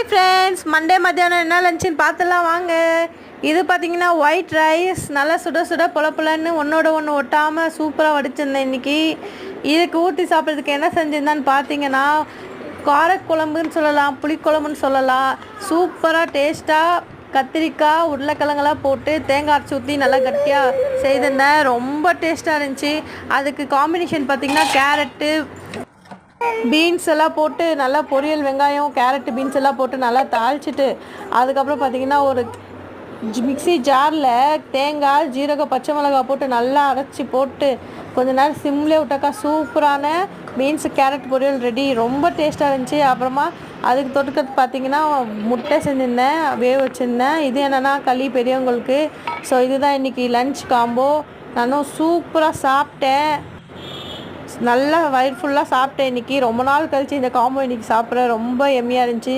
Hi friends, Monday மத்தியானம் என்ன லஞ்சுன்னு பார்த்துலாம் வாங்க. இது பார்த்தீங்கன்னா ஒயிட் ரைஸ், நல்லா சுட சுட பொலன்னு ஒன்றோட ஒன்று ஒட்டாமல் சூப்பராக வடிச்சிருந்தேன் இன்றைக்கி. இதுக்கு ஊற்றி சாப்பிட்றதுக்கு என்ன செஞ்சுருந்தான்னு பார்த்தீங்கன்னா காரக்குழம்புன்னு சொல்லலாம், புளிக்குழம்புன்னு சொல்லலாம். சூப்பராக டேஸ்ட்டாக கத்திரிக்காய் உருளைக்கிழங்கெல்லாம் போட்டு தேங்காய் அரைச்சி ஊற்றி நல்லா கட்டியாக செய்திருந்தேன். ரொம்ப டேஸ்ட்டாக இருந்துச்சு. அதுக்கு காம்பினேஷன் பார்த்திங்கன்னா கேரட்டு பீன்ஸ் எல்லாம் போட்டு நல்லா பொரியல், வெங்காயம் கேரட்டு பீன்ஸ் எல்லாம் போட்டு நல்லா தாளிச்சிட்டு, அதுக்கப்புறம் பார்த்திங்கன்னா ஒரு மிக்ஸி ஜாரில் தேங்காய் ஜீரகம் பச்சை மிளகாய் போட்டு நல்லா அரைச்சி போட்டு கொஞ்ச நேரம் சிம்லேயே விட்டாக்கா சூப்பரான பீன்ஸு கேரட் பொரியல் ரெடி. ரொம்ப டேஸ்ட்டாக இருந்துச்சு. அப்புறமா அதுக்கு தொட்டுக்கிறது பார்த்திங்கன்னா முட்டை செஞ்சுருந்தேன், வேக வச்சுருந்தேன். இது என்னென்னா களி பெரியவங்களுக்கு. ஸோ இதுதான் இன்றைக்கி லன்ச் காம்போ. நானும் சூப்பராக சாப்பிட்டேன், நல்லா வயிறு ஃபுல்லாக சாப்பிட்டேன் இன்றைக்கி. ரொம்ப நாள் கழித்து இந்த காம்போ இன்றைக்கி சாப்பிட்றேன். ரொம்ப எம்மியாக இருந்துச்சு.